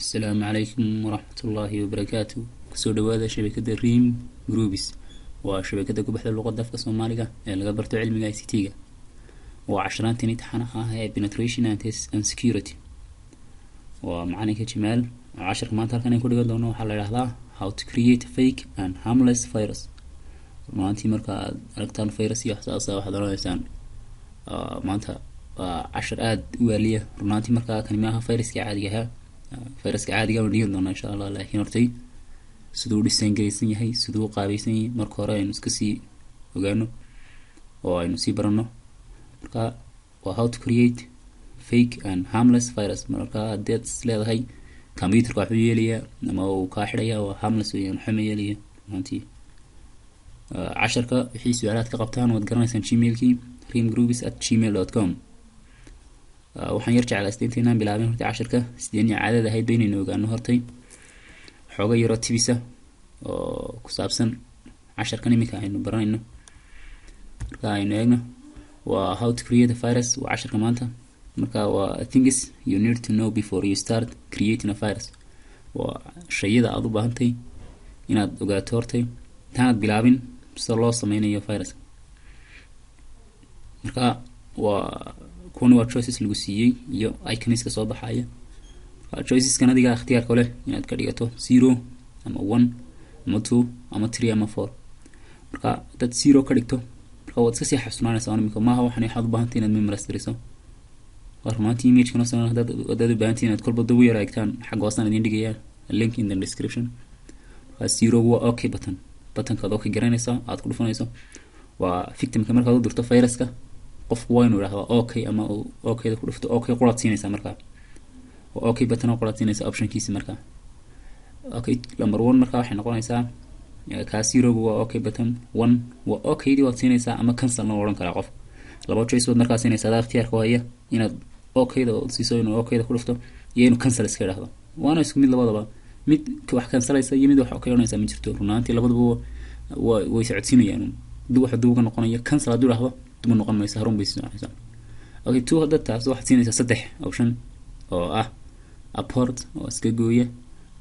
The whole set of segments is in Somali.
السلام عليكم ورحمة الله وبركاته. كسو دوادا شبكة ريم جروبس وشبكة كبحث اللغة دفق الصومالية اللي قبرتو علمي ICT وعشران تاني تحنها هي penetration and security ومعاني كجمال 10 كمان تركنا يكون قدونا وحال لهذا how to create fake and harmless virus. maantii marka aragtaan virus iyo xasaasa waxa doonaysan maanta 10 aad u waliya runtii marka kan maaha viruska caadiga ah viruska caadiga oo dhigan doona insha Allah laakiin hortay sidoo dhisan geysan yahay sidoo qaabaysan yahay marka hore aynu iska sii ogaano oo aynu sii barano marka how to create fake and harmless virus. marka dad leedahay computerka wuxuu yeelaya ama uu ka xidhaya waa harmless weeyaan xuma yeelaya maantii 10 wixii su'aalaad ka qabtaan waad garanaysan gmailkii rimgroups@gmail.com. waxaan yar jeclaystay inaan bilaabin horta 10ka sideen caadada ahayd baynaynu ogaano hortay xoga yaro tibisa oo ku saabsan 10kan imika aynu baranayno marka aynu eegno waa how to create a virus waa 10ka maanta marka waa things you need to know before you start creating a virus. waa shayada aad u baahantay inaad ogaato hortay taad bilaabin sida loo sameeyo virus. marka waa كونوا choices lagu siiyay iyo icons ka soo baxaya choices kan adiga ikhtiyaar kale inaad ka dhigato 0 ama 1 ama 2 ama 3 ama 4. marka dad 0 ka dhigto marka waad iska sii xasuusanaysaa imika maaha waxaan ay xad u baahantiin inaad memorize warmaantii image kana soo dad u baahantiin inaad kolba dib u yar eegtaan xaq hoosan idin dhigaya link in the description. 0 waa okay button ka okay garanaysaa aad ku dhufanayso waa victim ka marka aad dirto viruska qofku waa inuu yiraahdo okay ama okay ku dhufto okay quraad siinaysa marka okay button quraad siinaysa option kiisa marka okay number 1 marka waxay noqonaysaa ka 0 waa okay button 1 waa okay di waad siinaysa ama cancel noo oran kara qof laba choice wad marka siinaysa aad ikhtiyaar ku haya inaad okay da siiso inuu okay ku dhufto iyo inuu cancel iska yiraahdo waana isku mid labadaba mid wax cancelaysa iyo mid wax okay oranaysa ma jirto runtii labadaba way socodsiinayaan dib wax duuga noqonaya cancel haduu yiraahdo dib noqon maysa harun baysan ahsan. okay 2 hadda taas waxaad siinaysaa 3 option oo ah abort oo iska gooya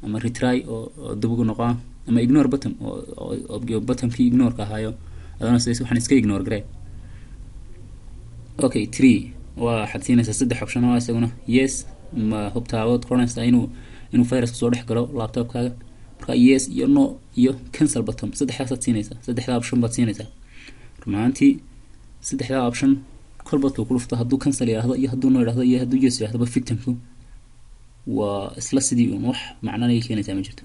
ama retry oo dib ugu noqon ama ignore button oo button ki ignore ka hayo adana sayso waxaan iska ignore garay. okay 3 waxaad siinaysaa 3 option oo isaguna yes ma hubtaawad qoranaysa inuu virus soo dhex galo laptopkaaga marka yes iyo no iyo cancel button saddexdaas siinaysaa saddexda option baad siinaysaa runtii saddexda option kolba ku dhufto haduu cancel yiraahdo iyo haduu no yiraahdo iyo haduu yes yiraahdo victimku waa isla sidii wax macna ay keenaysaa ma jirto.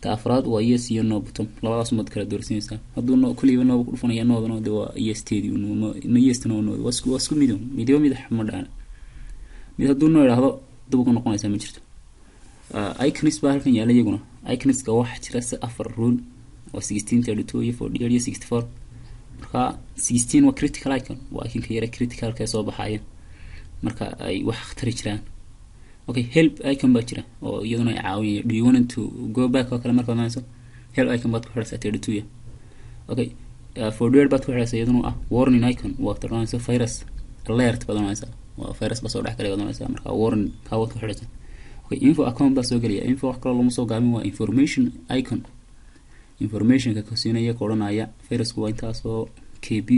ta afraad waa yes iyo no button labadaas mid kala doorsinaysaa haduu no kuliba no ku dhufanaya no waa yes teedii no yes no wasku mid xamadana mid haduu no yiraahdo dib ugu noqonaysaa ma jirto. icons baa halkan yaala iyaguna icons ka wax jira afar rule oo 16 32 iyo 40 iyo 64. marka 16 waa critical icon waa icon ka yara critical ka soo baxaya marka ay wax khatari jiraan. okay help icon baa jira oo iyaduna ay caawiyo do you want to go back oo kale marka maayso help icon baad ku xiraysaa 32. okay for the baad ku xiraysaa iyaduna ah warning icon waa tarayso virus alert badanaysa waa virus ba soo dhex galay badanaysa marka warning ka wad ku xiraysaa. okay info account baa soo galiya info wax kale lama soo gaamin waa information icon information ka siinaya koranaya virusku waa intaas oo kb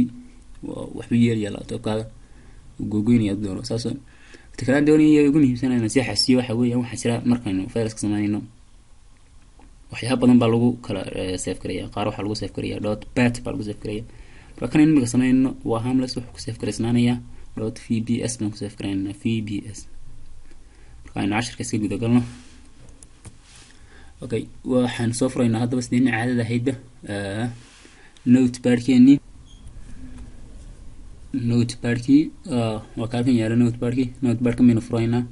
waxba yeelaya laptopkaaga googoynaya doono saaso tikran doonaya ugu muhiimsan si xasiyo waxa weeyaan waxa jira markaan viruska sameeyno waxyaabo badan baa lagu kala save gareeyaa qaar waxa lagu save gareeyaa .bat baa lagu save gareeyaa marka kan inta sameeyno waa harmless wax ku save gareysnaanaya .vbs baan ku save gareynaa vbs marka aynu 10 ka iska gudo galno. okay waxaan soo furaynaa hadaba sideen caadada ahaydba notepad-keeni waa kaalkan yaala notepad-ka minu furaynaa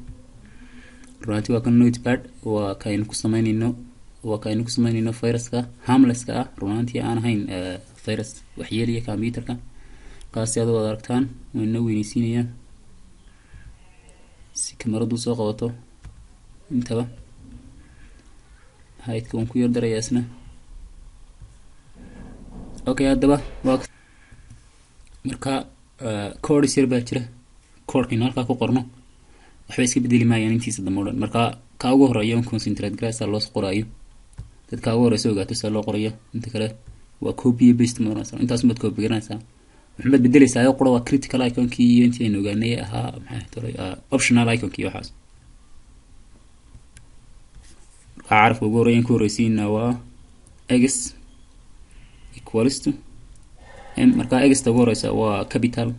runtii waa kan notepad waa kaynu ku sameynayno viruska harmless-ka ah runtii aan ahayn virus waxyeelaya computerka kaasi aad wada aragtaan wayna weynaysiinayaan si kamaradu soo qabato intaba haydka ku yar darayaasna. okay hadaba marka code sir baa jira code-kan halka ku qorno waxba iska bedeli maayaan intiisa damoodan marka ka ugu horeeyo concentrate grass loo qorayo dadka ugu horeeyo ogaato sida loo qorayo inta kale waa copy paste maraysa intaas mad copy garanaysa maxamed bedelaysaa oo qora waa critical icon kii intii aynu ogaanay ahaa maxay tahay optional icon kii waxaas عارف وقورين كوريسينا و x equals to m marka x تقوريسا و capital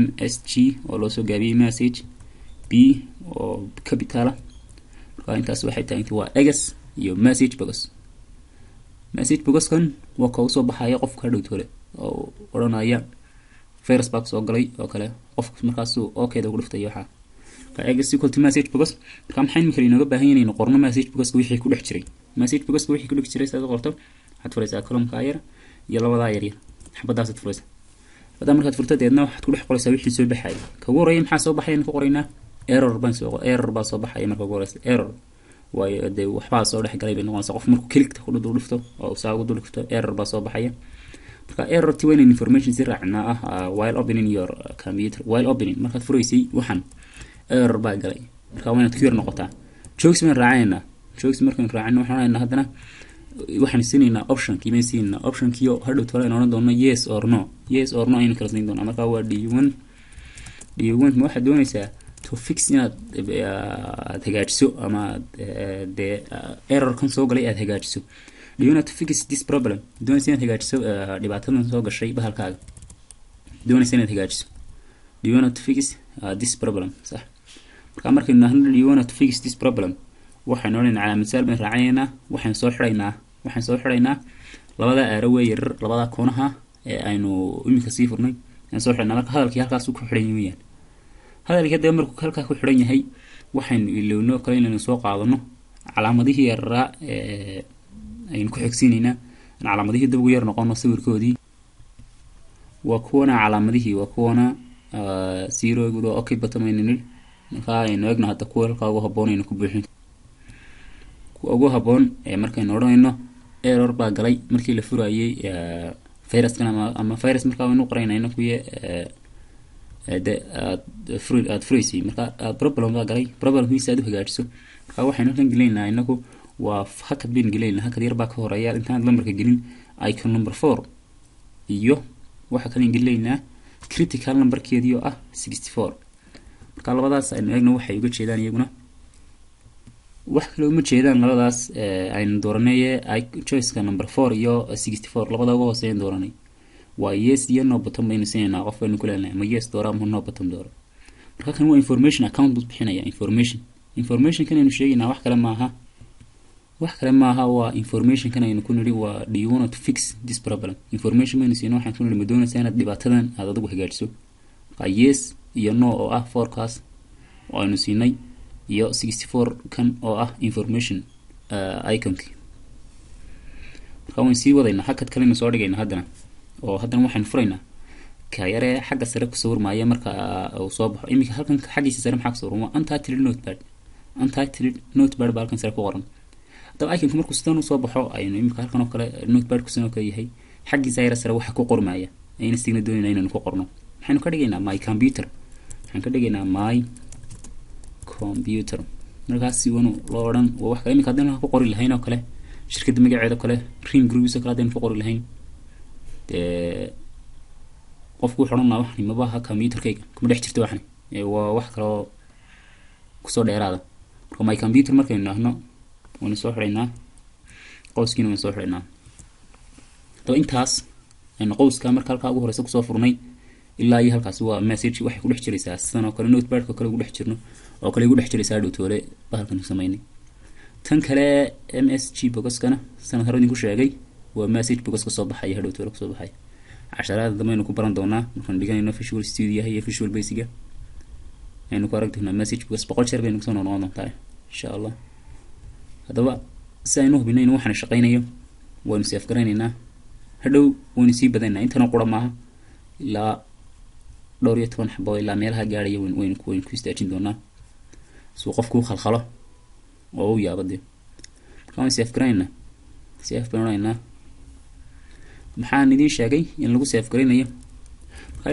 msg oo loo soo gaabiyay message b oo capital marka intaas waxay tahay waa x iyo message box kan waa ka soo baxaya qofka dhowtole oo oranaya first box oo galay oo kale qofka markaas uu okay ugu dhiftay waxa ka x equal to message box kam xayn mikri inaga baahan yahay inuu qorno message box wixii ku dhex jiray message box wixii ku dhex jiray saad qorto waxaad furaysaa column-ka yar iyo labada yar xabadaas aad furaysaa hadaa markaad furto deedna waxaad ku dhex qoraysaa wixii soo baxay ka ugu horeeyay maxaa soo baxay in ku qoraynaa error baan soo baxay marka ugu horeysa error waayo de waxba soo dhex galay noqonaysa qof markuu click ku dhufto oo saa ugu dhufto error baa soo baxaya marka error ti weyn information si raacna while opening your computer while opening markaad furaysay waxan error baa galay marka waa inaad clear noqotaa joogs markaan raacayna waxaan haddana waxaan siinaynaa option kiyo hadhow tole inaan doono yes or no ayaan kala siin doonaa marka waa d1 ma waxaad doonaysaa to fix inaad hagaajiso ama de error kan soo galay aad hagaajiso do you want to fix this problem doonaysa inaad hagaajiso dhibaatadan soo gashay bahalkaaga doonaysa inaad hagaajiso do you want to fix this problem صح marka markaynu nahno do you want to fix this problem waxaan oranayna calaamad saal baan raacaynaa waxaan soo xiraynaa labada arrow yar labada koonaha ee aynu imika sii furnay aan soo xiraynaa marka hadalkii halkaas ku xiran yahay hadalkii hadda markuu halkaas ku xiran yahay waxaan ilowno kale inaan soo qaadano calaamadihii yaraa aynu ku xigsiinayna calaamadihii dib ugu yar noqono sawirkoodii waa kuwana calaamadihii waa kuwana zero gudo okay batamaynin marka aynu eegno hadda kuwa halka ugu haboon inuu ku buuxin kuwa ugu haboon markaynu oranayno error baa galay markii la furayay virus kana ama virus marka aynu qoraynayno kuye aad furaysay marka problem baa galay problemkiisa aad u hagaajiso marka waxaynu kan galeynaa inagu waa hakad bin galeynaa hakad yar baa ka horeeya intaan lambarka gelin icon number 4 iyo waxa kale galeynaa critical numberkeedii oo ah 64 marka labadaas aynu eegno waxay uga jeedaan iyaguna wax kale uma jeedaan labadaas aynu dooranay choice-ka number 4 iyo 64 labada ugu hooseeyay dooranay waa yes iyo no button baynu siinayna qof aynu ku leenahay ma yes doora ama no button doora marka kan waa information account buu bixinaya information kan aynu sheegaynaa wax kale maaha waa information kan aynu ku niri waa do you want to fix this problem information baynu siinayna waxaan ku niri ma doonaysaa inaad dhibaatadan aad adigu hagaajiso yes iyo no oo ah forecast oo aynu siinay iyo 64 kan oo ah information icon-ki marka waan sii wadaynaa hakad kalena soo dhigayna haddana waxaan furaynaa ka yare xagga sare ku sawirmaya marka uu soo baxo imika halkan xaggiisa sare maxaa ku sawirma untitled notepad baa halkan sare ku qoran hadaba icon-ku markuu sidaan u soo baxo aynu imika halkan oo kale notepad ku sidoo kale yahay xaggiisa yare sare waxa ku qormaya ayna signa doonayna inaan ku qorno waxaanu ka dhigaynaa my computer markaas si wanu loo oran wax ka imika hadaan ku qori lahayn oo kale shirkadda magaceeda kale Rim Groups kala hadaan ku qori lahayn qofku xornaa wax ma baaha computerkayga kuma dhex jirto waxan waa wax kale oo ku soo dheeraada marka my computer markaynu nahno waan soo xiraynaa qowskiina waan soo xiraynaa to intaas aynu qowska marka halka ugu horeysa ku soo furnay ilaa iyo halkaas waa message wax ku dhex jiraysaa sidoo kale notepad ka kale ugu dhex jirno oo kale ugu dhex jiraysaa dhowtoole bahalkan sameeynay tan kale msg box kana sanad hore idinku sheegay waa message box ka soo baxay dhowtoole ku soo baxay casharada damaynu ku baran doonaa markaan dhiganayno Visual Studio iyo Visual Basic aynu ku aragtayna message box boqol jeer baynu soo noqon doontaa insha Allah hadaba si aynu hubinay inuu waxaan shaqeynayo waan save garanaynaa hadhow waan sii badanaynaa intana qura maaha ilaa dhowr iyo 10 xabo ilaa meelaha gaaraya weyn ku istaajin doonaa soo qofku khalkhalo oo yaabade markaan save garanaynaa maxaan idin sheegay in lagu save garanayo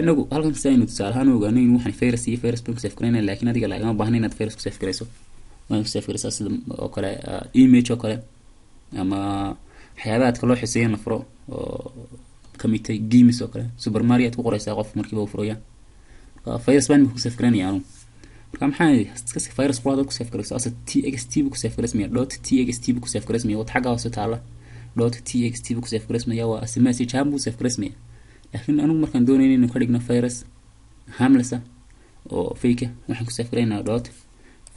inagu halkan saynu tusaalahaan ogaanay in waxaan virus baan save garanaynaa laakiin adiga lagama baahna inaad virus ku save garayso waan ku save garaysaa sida oo kale image oo kale ama waxyaabaha loo xiiseeyo la furo oo kamid tahay games oo kale Super Mario aad ku qoraysaa qof markiiba uu furaya virus baan ku save garanaya anu marka maxay iska virus qolaad ku save garaysaa asad txt ku save garaysaa .txt ku save garaysaa wad xaga hoose taala .txt ku save garaysaa waa SMS jam ku save garaysaa laakiin anu markaan doonayno inuu ka dhigno virus harmless oo fake waxaan ku save garaynaa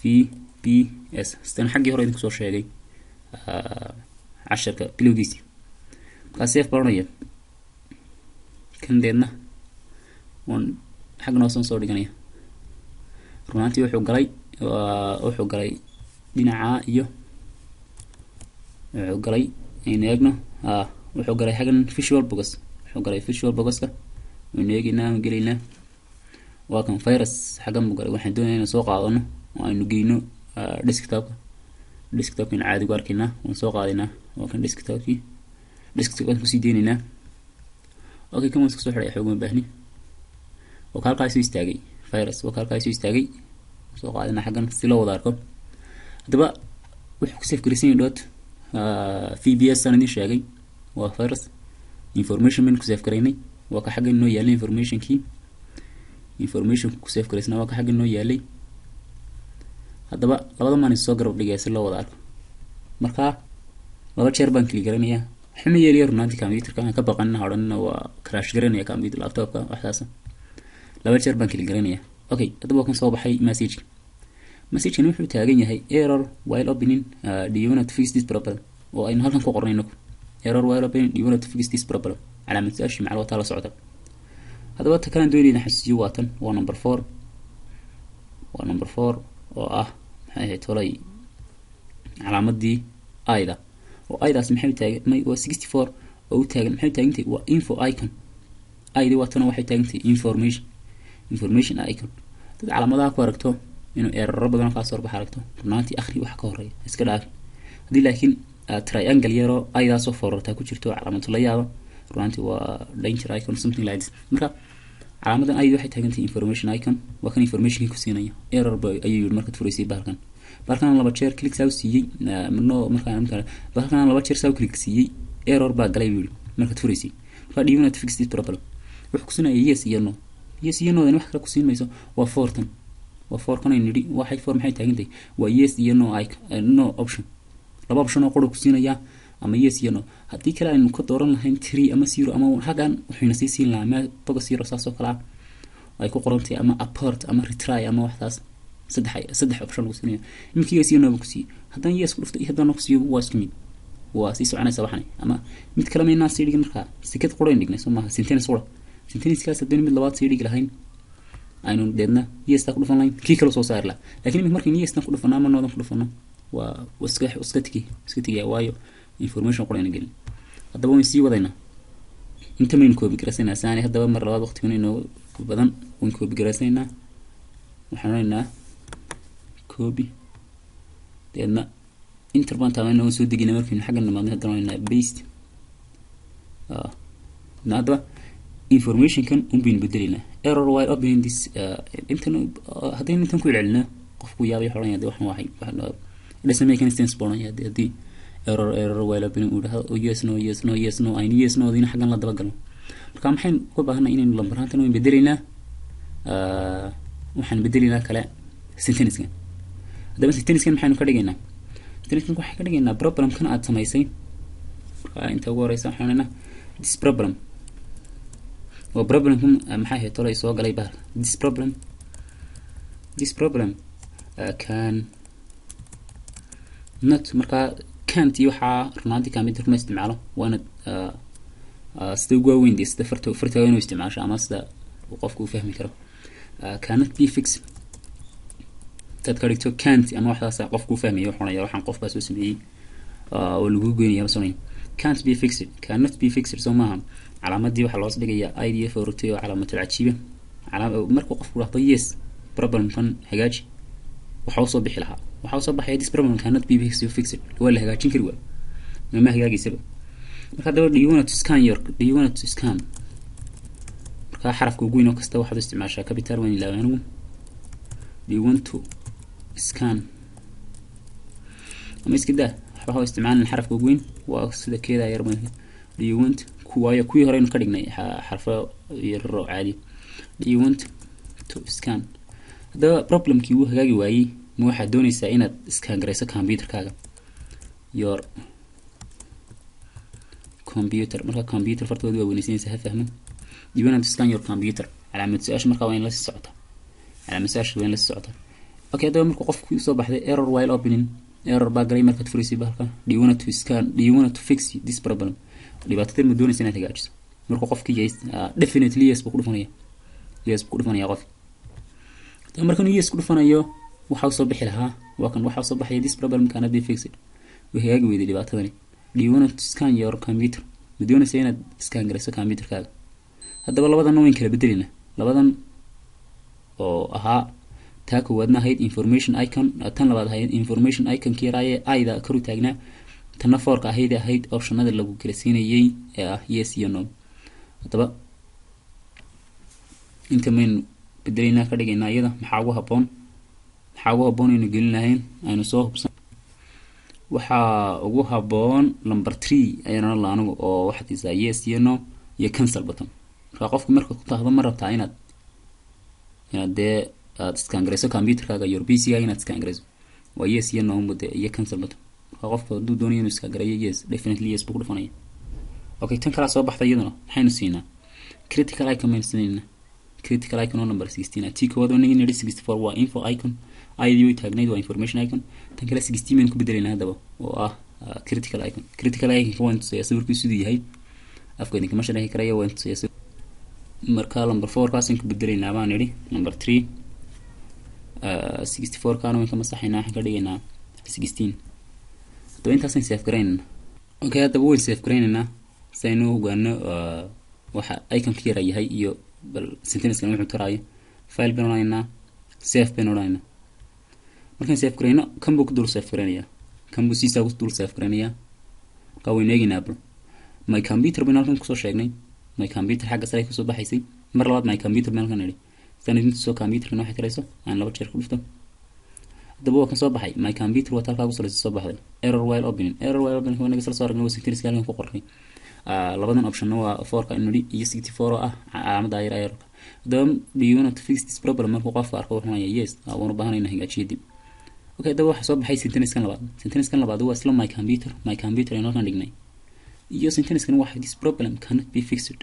.vps stan xaqii hore idin ku soo sheegay عشرة بلوجيسي قاسيف برونية كان دينا ون حق نوصل صور دقنية روناتي وحو قلي دينا عائيو وحو قلي إن يجنا وحو قلي حقا فيشوال بوغس وحو قلي فيشوال بوغسكا وإن يجينا وقلينا وكان فيروس حقا مقلي وحن دونينا سوق عضنا وإنو جينو ديسكتوب ديسكتوب من عادي قاركنا ونسوق علينا وكان ديسكتوب كسي ديننا اوكي كمان سكسو خري حوغ باهني وكال قايسو استاغي فيروس وكال قايسو استاغي سوق علينا حقا سي لو وداركم دابا وحو كسيف كريسين دوت في بي اس انا شاغي وا فيروس انفورميشن من كسيف كريني وكا حق انه يالي انفورميشن كي انفورميشن كسيف كريسنا وكا حق انه يالي haddaba labada maan soo garab dhigay si loo wada arko marka laba jeer baan kili garanaya xuma yeeliyo runtii computerka aan ka baqana horan waa crash garanaya computer laptopka waxaas laba jeer baan kili garanaya okay haddaba kan soo baxay message wuxuu taagan yahay error while opening do you want to fix this problem oo aynu halkan ku qornayno error while opening do you want to fix this problem calaamad su'aashi macluumaadka la socda haddaba ta kala doonayna xasuusiyo waatan waa number 4 oo ah maxay tolay calaamadii ayda oo aydaas maxay taagay waa 64 oo taagan maxay taagantay waa info icon aydi waatan waxay taagantay information icon dad calaamadaha ku aragto inuu error badan ka soo aragto runtii akhri wax ka horeeya iska dhaaf hadii laakiin triangle yaro aydaas oo fororta ku jirto calaamad la yaabo runtii waa danger icon something like this marka calaamadan aydu waxay taagantay information icon waa kan information ku siinaya error bay ayuu marka furaysi balkan laba jeer click saw siiyay balkan laba jeer saw click siiyay error baa galay marka furaysi marka dhibina to fix this problem wuxuu ku siinaya yes iyo no dan wax kale ku siinmayso waa fortan waa for kan inidi waxay for maxay taagantay waa yes iyo no icon no option laba option oo qoro ku siinaya ama yes iyo no hadii kale aynu ka dooran lahayn 3 ama 0 ama hagan waxayna siin lahaa ma boga 0 saas oo kala ay ku qorantay ama apart ama retry ama waxaas saddex option ku siinaya imkii yes iyo no ku sii hadan yes ku dhufto hadan no ku sii waa isku mid waa si soconaysa waxan ama mid kale meena sii dhigin marka sikad qorayn dhignay Soomaha sentence kaas hadii mid labaad sii dhigi lahayn aynu deedna yes ta ku dhufan lahayn kii kale soo saar la laakiin markii yes ta ku dhufana ama noodan ku dhufana waa iska tigi waayo information qorayna gelin haddaba waan sii wadayna inta main copy garasayna saani haddaba mar labaad waqtigan inoo badan waan copy garasayna waxaan raynaa copy deedna interbant ama inoo soo degina markii xaggan nimaadna haddana paste haddaba information kan bin bedelina error while opening this haddii intan ku celina qofku yaabay xoranaya waxaan waxay doesn't make any sense boona hadii error while opening yes no ay yes no dina xagan la daba galno marka maxay ku baahanaa inaynu lambaranta inuu bedelina waxaan bedelina kale sentence-kan hadaba sentence-kan maxaynu ka dhigaynaa sentence-kan waxa ka dhigaynaa problem kan aad samaysay inta ugu horeysa waxaanna this problem waa problem maxay ahayd tolay soo galay baa this problem can not marka can't waxa runtii computer ma isticmaalo waana sida ugu weyn sida farto inuu isticmaasho ama sida qofku fahmi karo cannot be fixed tad ka dhigto can't ama waxaas qofku fahmayo waxaan qofka soo sameeyay oo lagu goynayo soo can't be fixed cannot be fixed soo maaha calaamadii waxa loo dhigayaa id forto iyo calaamad cajiiba markuu qofku raahdo yes problem kan hagaaji waxa soo bixi lahaa waxa soo baxay this problem cannot be fixed wala hagaajin kari waa ma hagaagisaba marka daba do you want to scan marka xarafka ugu weyn oo kasta waxaad isticmaashaa capital weyn ilaa anigu do you want to scan ama iska daa waxba ha isticmaalin xarafka ugu weyn waa sida keeda yar ma do you want kuwii hore ka dhignay xarfo yar caadi do you want to scan hadaba problemkii uu hagaagi waayay ma waxaad doonaysaa inaad scan garayso computerkaaga your computer marka computer fartooda waa weynaysanaysa ha fahmo do you want to scan your computer calaamad su'aasha marka waa in la socota calaamad su'aasha waa in la socota okay hadaba marka qofku soo baxday error while opening error baa galay markaad furaysid bahalka do you want to scan do you want to fix this problem dhibaatada ma doonaysaa inaad hagaajiso marka qofkii yes definitely yes buu ku dhufanaya qof tan markan yes ku dhufanayo waxa soo bixi lahaa waa kan waxa soo baxay this problem cannot be fixed wixii hagaagi weyday dhibaatadani do you want to scan your computer ma doonaysaa inaad scan garayso computerkaaga hadaba labadan weyn kala bedelina labadan oo ahaa taa koowaadna ahayd information icon tan labaad ahayd information icon kiiraaye ayda kor u taagnaa tan foorka ahayd optionada lagu kala siinayay ee ah yes iyo no hadaba inta main bedelina ka dhigaynaa iyada maxaa ugu haboon inuu gelin lahayn aynu soo hubsan waxaa ugu haboon number 3 ayana la anigu oo waxa tiisa yes iyo no iyo cancel button marka qofku marka ku taahdo ma rabtaa inaad aad scan garayso computerkaaga your PC-ga inaad scan garayso waa yes iyo no muddo iyo cancel button marka qofku hadduu doonayo inuu scan garayo yes definitely yes buu ku dhufanaya okay tan kala soo baxday iyaduna maxaynu siinaa critical icon maynu siinaa critical icon oo number 16 tii koowaad oo nagin 64 waa info icon ID taagnayd waa information icon tan kale 16 maynu ku bedelaynaa hadaba oo ah critical icon waan tusaya sawirkiisu siduu yahay afkayna kama sharaxi karayo waan tusaya marka number 4 kaas ku bedelaynaa baan niri number 3 64 kaana waan ka masaxaynaa waxaan ka dhigaynaa 16 hadaba intaasaan save garaynaa okay hadaba waan save garaynaa saynu ogaano waxa icon ka yahay iyo bal sentence-kan wuxuu taraayo file baan oranayna save baan oranayna markaan save garayno kan buu ku dul save garanayaa kan buu siisa ku dul save garanayaa ka weyn eegina bro my computer baan halkan ku soo sheegnay my computer xagga sare ku soo baxaysay mar labaad my computer baan halkan niri sanadinta soo computer-kan waxa tirayso aan laba jeer ku dhufto hadaba waa kan soo baxay my computer waa talka ugu soo baxday error while opening waa naga soo aragnay sentence-ka halkan ku qornay labadan option waa 4ka inuu iyo 64 ah calaamada ay error hadaba do you want to fix this problem marka qofka arko wuxuu leeyahay yes waan u baahanayna hagaajiyo dib okay hadaba waxa soo baxay sentence-kan labaad waa isla my computer inoo kan dhignay iyo sentence-kan waxa this problem cannot be fixed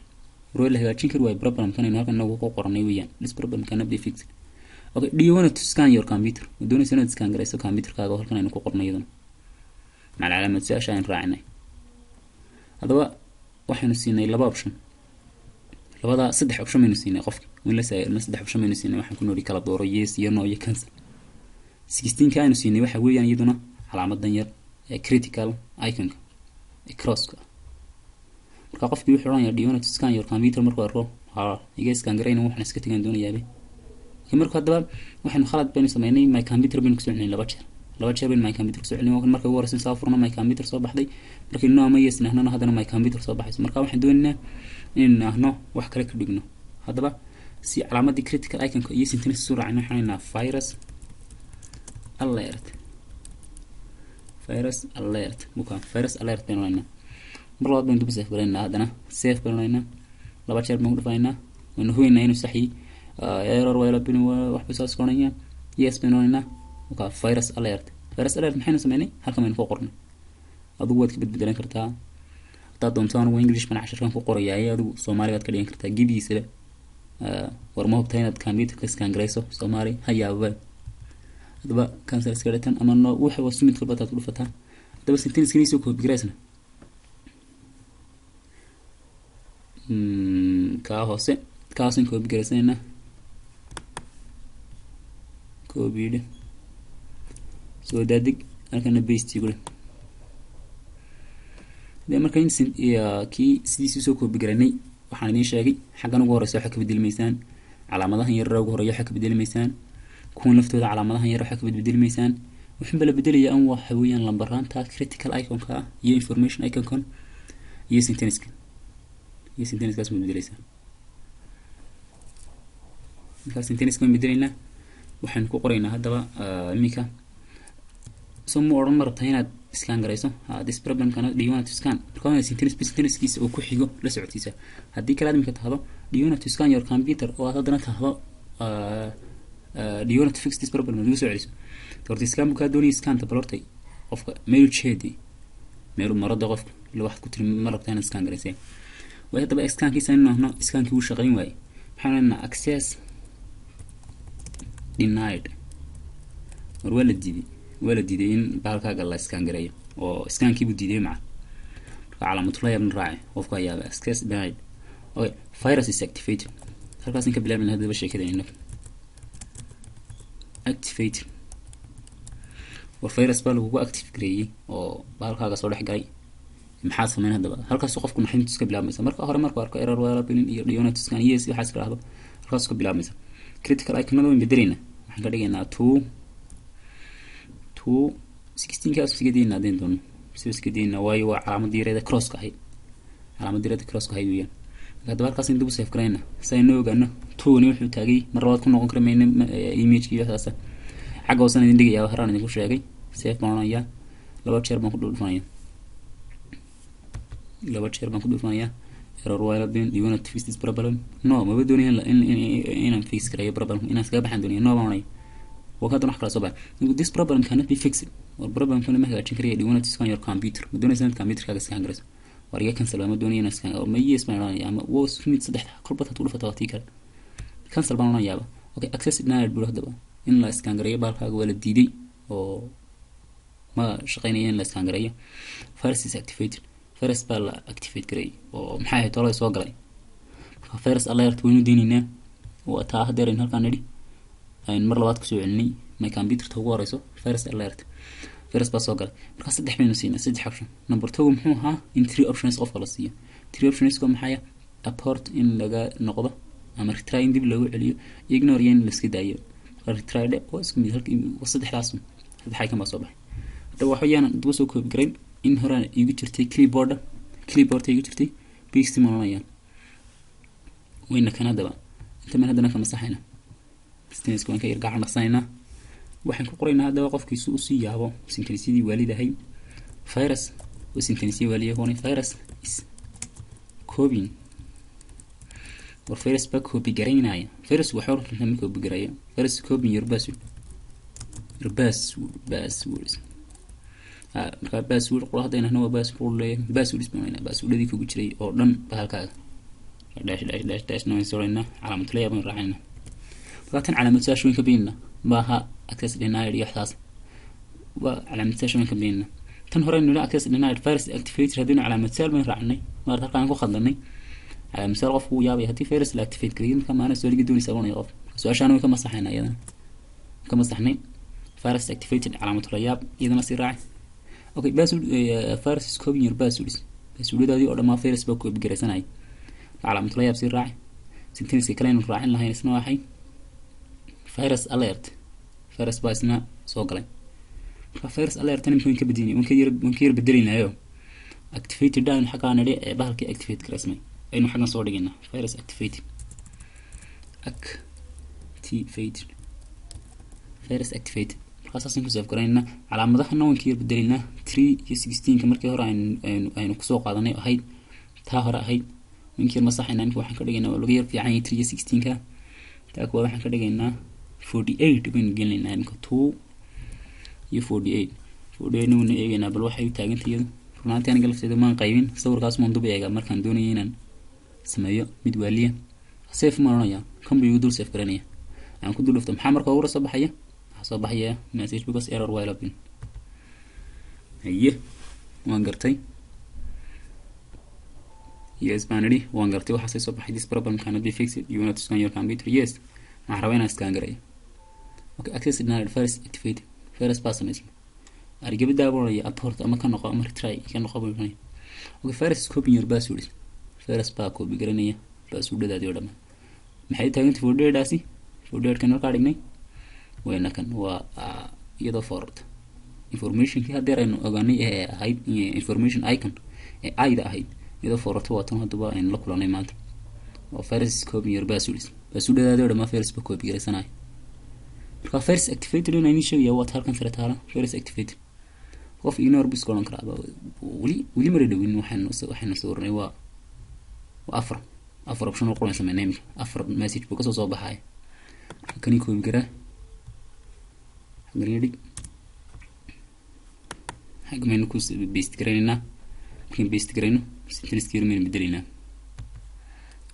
roo la hagaajin karo way problem kan inoo halkan nagu ku qornay weeyaan this problem cannot be fixed okay do you want to scan your computer doonaysaa inaad scan garayso computerkaaga halkan aynu ku qornay iyadana macna calaamad su'aasha aan raacinay hadaba waxaanu siinay laba option labada saddex option aynu siinay qofka in la saayirna saddex option aynu siinay waxaan ku nooli kala dooro yes iyo no iyo cancel 16 ka aynu siinay waxa weeyaan iyaduna calaamadan yar ee critical icon ee cross-ka marka qofkii wuxuu oranaya do you want to scan your computer marka aro iga scan garayna waxaan iska tagaan doonayaa marka hadaba waxaanu khalad baynu sameynay my computer baynu ku soo celinay laba jeer baynu my computer ku soo celinay marka ugu horeysan soo furno my computer soo baxday markii no ama yes nahnana hadana my computer soo baxayso marka waxaan doonaynaa in nahno wax kale ka dhigno hadaba si calaamadii critical icon-ka iyo sentence soo raacina waxaan virus alert baynu leeyahay mar labaad baynu dib save garaynaa hadana save baynu leeyahay laba jeer baynu dhufaynaa waynu hubaynaa inuu sax yahay error while opening wax bay soo socdaan yes baynu leeyahay okay virus alert maxaynu sameynay halkan baynu ku qornay adigu waad ka bedbedelan kartaa hadaa doontaan ugu English baan casharkan ku qorayaa adigu Soomaali baad ka dhigan kartaa gibiisa war ma hubtaa inaad computer-ka scan garayso Soomaali hayaaba hadaba cancel iska dhigtan ama no waxa waa sumid kalba taad u dhufataa hadaba sentence-kan isoo copy garaysna ka hoose kaasan copy garaysna copied soo dadig halkana paste gule marka in kii sidiisii soo copy garanay waxaan idin sheegay xaggan ugu horeysa waxa ka beddelmaysaan calaamadahan yar ugu horeeya waxa ka beddelmaysaan kuwan laftooda calaamadahan yar waxa ka beddelmaysaan waxaan bala beddelaya an waxa weeyaan lambaranta critical icon-ka iyo information icon-ka iyo sentence-kaas ma beddelaysaa marka sentence-ka ma beddelayna waxaan ku qoraynaa hadaba iminka سمو أورن مرة تهينا سكان قريسو this problem cannot do you want to scan marka sentence kiisa oo ku xigo la socodsiisa haddii kala admika tahdo do you want to scan your computer oo hadana tahdo do you want to fix this problem lagu soo celiso horta scan ka doonay scan ta balortay qofka meel jeedi meel marada qofka ila wax ku tiri marabtaan scan gareysay way hadaba scan kiisa inuu scan kii uu shaqeyn waayay waxaan access denied war wala diiday in baalkaaga la scan gareeyo oo scan kii buu diiday macna calaamad la yaab raaci qofka ayaa access denied okay virus is activated halkaas in ka bilaabna hadaba sheekadayna activated war virus baa lagu active gareeyay oo baalkaaga soo dhex galay maxaa sameyn hadaba halkaas qofku naxintu iska bilaabmaysa marka hore markuu arko error wala bilin iyo dionat scan yes waxa iska raahdo halkaas ka bilaabmaysa critical iconada way bedelayna waxaan ka dhigaynaa 16 kaas sigeedina adeen doon sigeedina way waa calaamad diireeda cross ka hay weeyaan hadaba halkaas in dib u save gareyna sayno ogaano 2 ni wuxuu taagay mar labaad ku noqon kara image-kii waxaas xagga hoosan idin dhigayaa waxaan idin ku sheegay save baan laba jeer baan ku dhufanayaa error wala bin you want to fix this problem no ma doonayaan in fix gareeyo problem inaan iska baxan doonayaan no baan وكذا نحكي على صباح this problem cannot be fixed والproblem كله ما هي عشان كريه you want to scan your computer بدون إنسان computer كذا scan جرس ورجع كنسل ما دوني أنا scan أو ما يسمع يعني هو سميت صدق كل بطة طول فترة تيكر كنسل بنا يابا أوكي access denied بروح دبا إن لا scan جريه بالك ولا ديدي أو ما شقيني إن لا scan جريه first is activated first بال activate جريه ومحيه طلع سوا جريه first alert وينو دينينا وتاه ديرين هالكندي إن مرة لبعض كسوع علني ما كان بيتر هو رئيسه first alert first بس وقال مركز صدق منو سينا صدق حشو number 2 محوها in 3 options of خلاصية 3 options كم حياة abort إن لقى نقطة أما retry إن دي بلو عليه ignore ين لسكداية retry ده واسكم يهلك وصدق حلاسهم هذا حاجة ما صباح لو حيانا دوسو كوب جرين إن هران يجي ترتي clipboard يجي ترتي بيستمرون يعني وين كان هذا بقى أنت من هذا نكمل صحينا استنس كون كيرجع نقصينا waxaan ku qoraynaa hadaba qofkiisu u sii yaabo synchronicity walidahay virus oo synchronicity waliyahay virus is copying or virus back copy gareynaya virus waxa uu rabaa inuu copy gareeyo virus copying your password marka password qoraxdayna waa password ismaayna passwordadii kugu jiray oo dhan halkaaga dash no sorayna calaamad la yaabin raacayna لكن على متساشوين كبيرنا باها access denied يحتاج وعلى متساشوين كبيرنا تنهرين إنه لا access denied first activate هذين على متسال من رعني ما رح كان خدني على متسال غفو يابي هتي first activate كريم كمان أنا سؤال جدوني يسوون يغف سؤال شانو كم صحينا أيضا كم صحني first activate على مترياب إذا ما سيراعي أوكي بس first scope your بس ولد هذه أول ما first بكو بجرسناي على مترياب سيراعي سنتين سكرين راعين لهاي اسمه واحد virus alert virus باسنا سوقلين virus alert أنا ممكن كبديني ممكن بدلينا يوم activated داون حقنا ليه بهالك activate كرسمي إنه حقنا صورينا virus activated virus activated خاصة نكون سيف قرينا على مدحنا ممكن بدلينا 3 كمركي هراء إنه كسوق هذا هاي تهرا هاي ممكن مصحنا نكون حنا كرجينا ولغير في عين 3 كا تأكوا حنا كرجينا 48 بين جيلنا إنك 2 ي 48 نون إيجنا بالواحد تاجن تيجي فرنانتي أنا قلت إذا ما نقيمين صور قاس منذ بيجا مركان دونينا سمايو مدوالية سيف مرنايا كم بيودول سيف كرانية أنا كنت دلفت محمر كورة صباحية مسج بس إيرور وايل بين هيه وانقرتي yes binary وانقرتي وحسي صباحي this problem cannot be fixed you want to scan your computer yes ما حروينا scan قريه okay access denied first activate first person اسمه أرجع بدأ abort أما كان نقا أما retry كان نقا بيبني okay first copy your password first باكو بقرنية password ده ديودا ما محيط تاجنت folder داسي folder كان ركاريني وين كان هو يدا forward information كي هدير إنه أغاني هاي information icon أيدا هاي يدا forward هو تنو هدوبا إن لكلاني مات و first copy your password ده ديودا ما first باكو بقرسناي first activate لنا إني شو يوات هالكن ثلاثة first activate qof ignore bus kolan kara wali mara dhawin waxaan soo warnay waa afar option oo qoran sameeyay afar message buu ka soo baxay kani koobi kara غريدي حق ما نكون بيستكرينا ممكن بيستكرينه سنتين سكير من بدلنا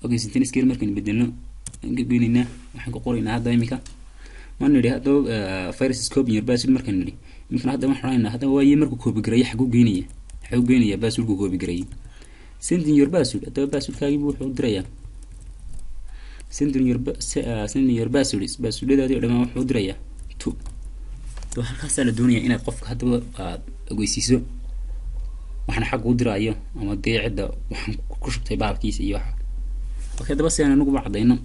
اوكي سنتين سكير ممكن بدلنا نجيبيننا وحق قورينا هذا يمكن ما نري هذا فيروس سكوب يرباس المركن نري يمكن هذا ما حرانا هذا هو يمركو كوب جري حقو جينيه باس لو كوب جري سنتين يرباس هذا باس كايب وحو دريا سنتين يرباس باس لدا دي دما وحو دريا تو halkaas la doonaya inaad qofka hadaba aad ogeysiiso waxaan xaq u diraayo ama deecida waxaan ku shubtay baabkiisa iyo waxa okay daba si aan ugu bacdayno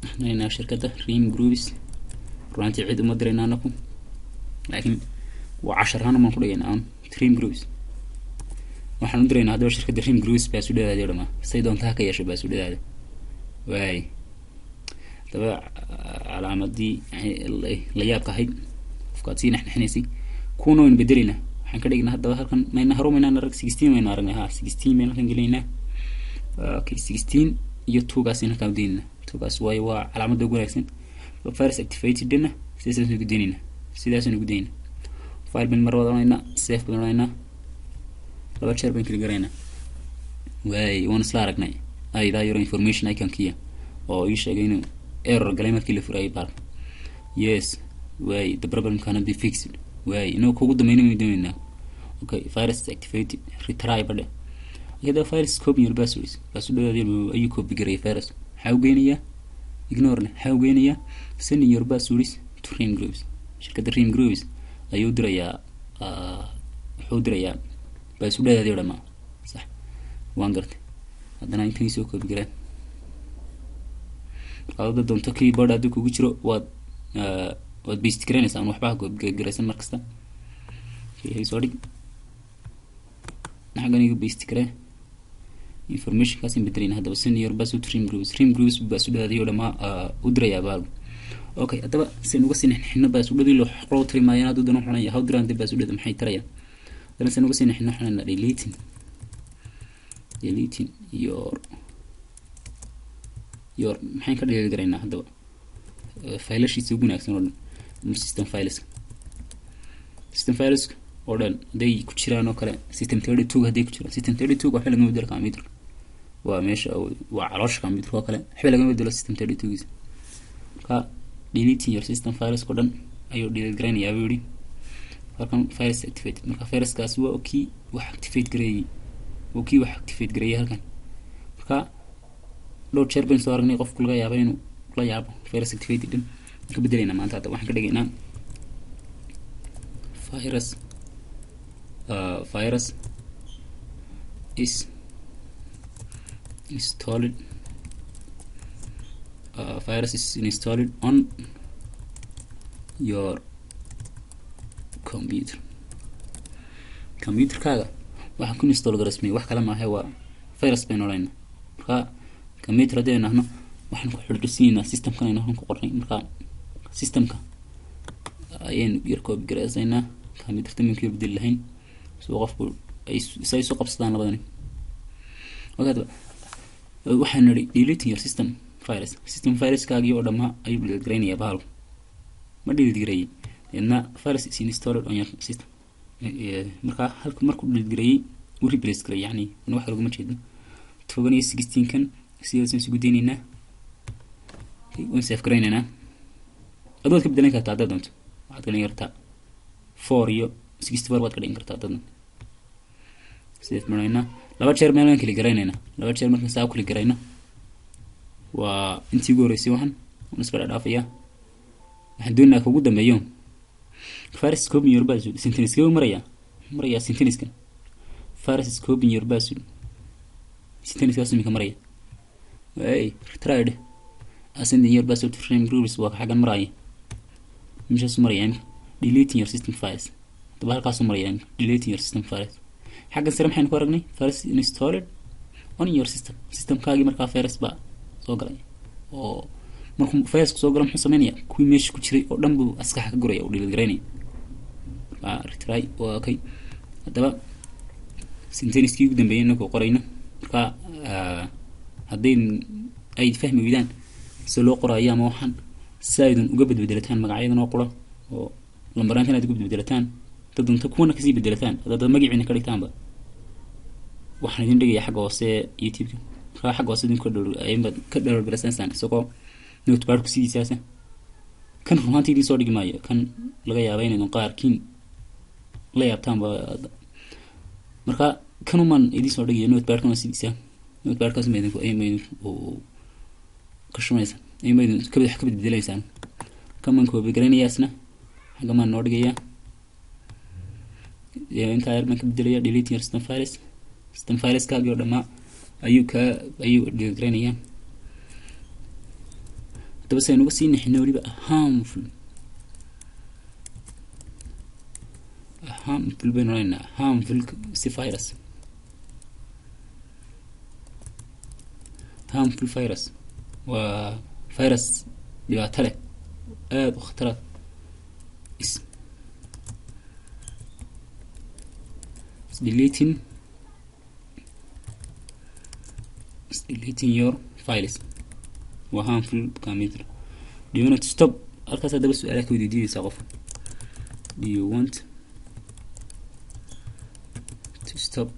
waxaan shirkadda Ream Groups runtii cid uma dirayna anaku laakiin waa 10 aan ma ku dhageynaa Ream Groups waxaan u diraynaa hadaba shirkadda Ream Groups baa soo dhawaada dhama say doontaa ka yeesho baa soo dhawaada way daba calaamadii la yaab ka hay قاتين إحنا حنيسي كونوا إن بدلنا حنكرينا هذا هالكن ما إنه هرومنا نرك 16 ما نارنا ها 16 ما نخلينا أوكي 16 يوتو قاسين كودينا تو قاس واي وا علامة دقول أحسن فارس activated دينا سياسة نقدينا سياسة نقدينا فايل بالمرة ضمينا سيف بالمرة لو بتشر بين كل جرينا واي ونسلا ركنا أي ذا يور information أي كان كيا أو إيش أجينو error قليمة كل فراي بار yes way the problem cannot be fixed way no kugu dameeyna midayna okay virus activated retry bade iyada virus copy your password ayu copy garay virus waxa geynaya ignore waxa geynaya send your password to Ream Groups shirkadda Ream Groups ayu diraya wuxuu diraya passwordada dhama sax waan gartay hadana intii soo copy garay qadada doonto keyboard aad kugu jiro waad بيستكرينس أنا وحباه جريسن مركزته هي صادق نحن قاني بيستكرين information كاسين بدرين هذا بس سنيور بس وتريم جروبس بس وده هذه ولا ما أدري يا بالو أوكي أتبع سنوقسين إحنا بس وده اللي حقرو تريم ما ينادو دنا حنا يهود دران بس وده محي تريا ده سنوقسين إحنا deleting your محي كده جرينا هذا فايلش يسوون أكثر system files order they كتيرانو كلا system 32 هدي كتير system 32 وحلا جنب دل كمبيوتر وماشي أو وعلاش كمبيوتر وكلا حلا جنب دل system 32 كا delete your system files كودن أيو delete جراني يا بيودي فكان files activate مركا files كاسوا أوكي activate جري أوكي activate جري هالكن كا لو تشربين صارني قف كل جاي بينو لا يابو files activated كبدلنا ما أنت واحد كده virus is installed on your computer كذا واحد كون install رسمي واحد كلام هو virus بينورين كمبيوتر ده هنا واحد كحرسينا system كنا هنا كقرنين system ka ayeen yarkoob gareysayna kamid tartaminka bedel lahayn soo qofku ay soo qabsadaan labadani waqad waxaan nari delete your system files kaagi oo dhama ay bilad gareynaya bahal ma delete gareey inna files is installed on your system marka halka markuu delete gareey uu replace gareey yani in wax lagu ma jeedo 2016 kan siyaasad isku deynina oo save gareynana أدوات كبدلين كات عدد أنت عاد كلين يرتاح 4 يو 64 وات كلين يرتاح عدد سيف مرينا لو شير مالين كلي جرينا لو شير مركز ساو كلي جرينا وانتي جوريسي وهن ونسبة الأضافية هندونا كوجود مليون فارس كوب يربازو سنتينس كوب مريا سنتينس كان فارس كوب يربازو سنتينس كاسمي كمريا أي ترايد أسند يربازو تفريم جروبس واقع حاجة مريا مش اسمه يعني deleting your system files تبغى القاسم يعني deleting your system files حاجة سرم حين كورجني first installed on your system كاجي مركا فيرس بقى صقري أو مركم فيرس صقرم حسمينيا كوي مش كشري أو دمبو أسكح كجوري أو delete جريني retry waa okay hadaba sentence-kii ugu dambeeyay inuu qorayno marka hadday ay fahmi weydaan si loo qorayo ama waxaan saaydun uga bedelataan magacyadan oo qoro oo lambaranta aad uga bedelataan dadunta kuwana kasii bedelataan dad magaciina ka dhigtaanba waxaan idin dhigaya xagga hoose youtube-ka marka xagga hoose idin ka download isagoo notepad ku sidiisaasa kan runtii idin soo dhigi maayo kan laga yaabay inay qaarkiin la yaabtaanba marka kanuman idin soo dhigayo notepad kana sidiisa notepad kaas ma idin oo ka shumaysan ma idin ka bedelaysaan kaman ko begranayaasna xagga ma noo dhigaya inta yar ma ka bedelaya delete your system files ka iyo dhama ayuu begranayaa hadaba saynu uga sii nixino waliba harmful benrayna harmful si harmful virus waa virus dhibaato leh aad u khatar is deleting your files waa harmful computer. Do you want to stop halkaas hadaba su'aalaha ku weydiinaysa qof do you want to stop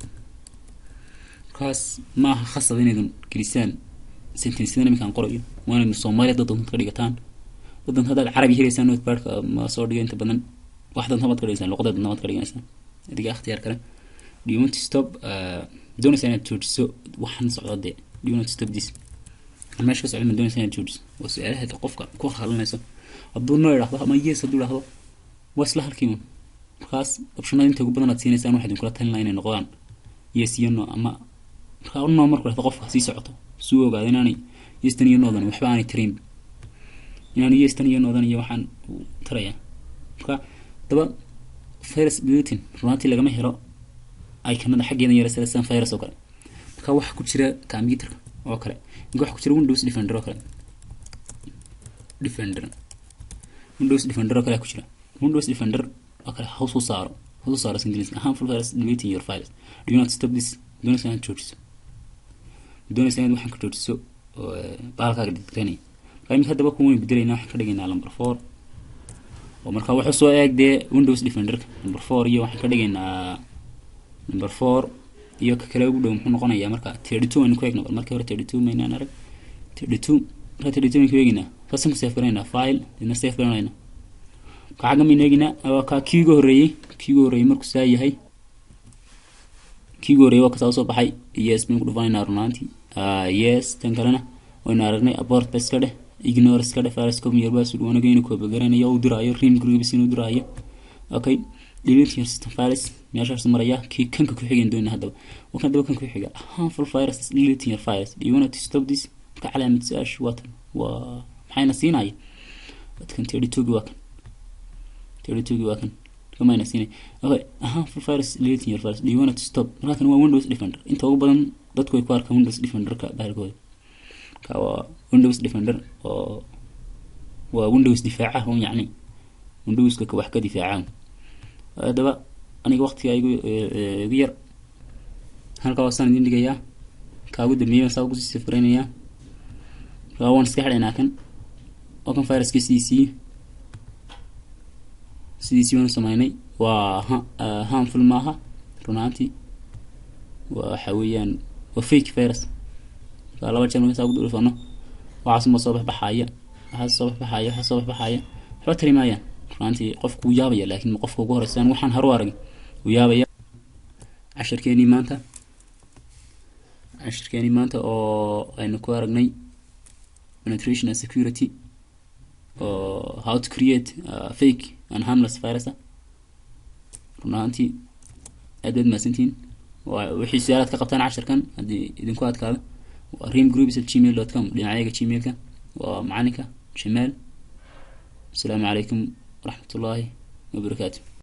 kaas ma khasab inaydan gelisaan sentence-dan iminkaan qorayo waana Soomaaliya dad ka dhigataan dad hadda Carabi helaysaan notepad ma soo dhigo inta badan waxdan tamad ka dhigaysaan luqadda tamad ka dhigaysaan adiga ikhtiyaar kale do you want to stop doonaysaa inaad joojiso waxaan socdo do you want to stop this meesha ka socdo ma doonaysaa inaad joojiso waa su'aalaha qofka ku khalanayso hadduu noo yiraahdo ama yes hadduu yiraahdo waa isla halkiiba markaas optionada inta ugu badan aad siinaysaa waxaad kula talinayaa inay noqdaan yes iyo no ama marka qofka sii socoto soo ogaado inaanay yeestan iyo noodan waxba aanay tirin inaanay yeestan iyo noodan iyo waxaan taraya marka daba virus bulletin runtii lagama helo ay kanada xaggeeda yaraysan virus oo kale marka waxa ku jira computer oo kale waxa ku jira Windows Defender oo kale Windows Defender oo kale ku jira Windows Defender oo kale hoos u saaro English harmful virus deleting your files do you not stop this doonaysaa inaad joojiso waxaan ka joojiso baalkaaga dhigtay qayb hadaba ku weyn bedelaynaa waxaan ka dhigaynaa number 4 oo marka waxa soo eegde Windows Defender number 4 iyo waxaan ka dhigaynaa number 4 iyo ka kale ugu dhow muxuu noqonayaa marka 32 aan ku eegno marka hore 32 maynaan arag 32 marka 32 ku eegina fasan ku save gareynaa file dina save gareynaa ka xaga mineegina ka kiigo horeeyay markuu saa yahay kiigo horeeyay ka soo baxay yes min ku dhufanayna runtii yes tan kalena wayna aragnay abort bas ka dheh ignore iska dheh files ko miyar baas uu wanaagayna ku begaranayo uu diraayo rim groups inuu diraayo okay delete your system files meeshaas maraya kii kanka ku xigeen doona hadaba waxa daba kan ku xiga harmful virus deleting your files do you want to stop this ka calaamad saash watan waa maxayna siinay dadkan 32 waa kan kama ayna siinay okay harmful virus deleting your files do you want to stop marka waa Windows Defender inta ugu badan dadku ay ku arkaan Windows Defender ka baalkooda ka waa Windows Defender oo waa Windows difaaca oo yani Windows ka wax ka difaaca hadaba aniga waqtiga igu yar halka wasan idin dhigayaa ka ugu dambeeyay soo ku sifreynaya waan iska xidhaynaa kan oo kan viruska CDC waan samaynay waa harmful maaha runtii waxa weeyaan waa fake virus ka laba jeer markaa ugu dhufano waxa soo baxaya waxa tarimaaya runtii qofku yaabaya laakiin qofku ugu horeysan waxaan haru arag uu yaabaya ashirkeeni maanta oo aynu ku aragnay penetration and security how to create fake and harmless virus runtii aad maasantiin wixii su'aalaad ka qabtaan ashirkan hadii idinku adkaado rimgroups@gmail.com dhinacayaga gmailka waa macalinka Jamaal. Assalamu alaykum ورحمة الله وبركاته.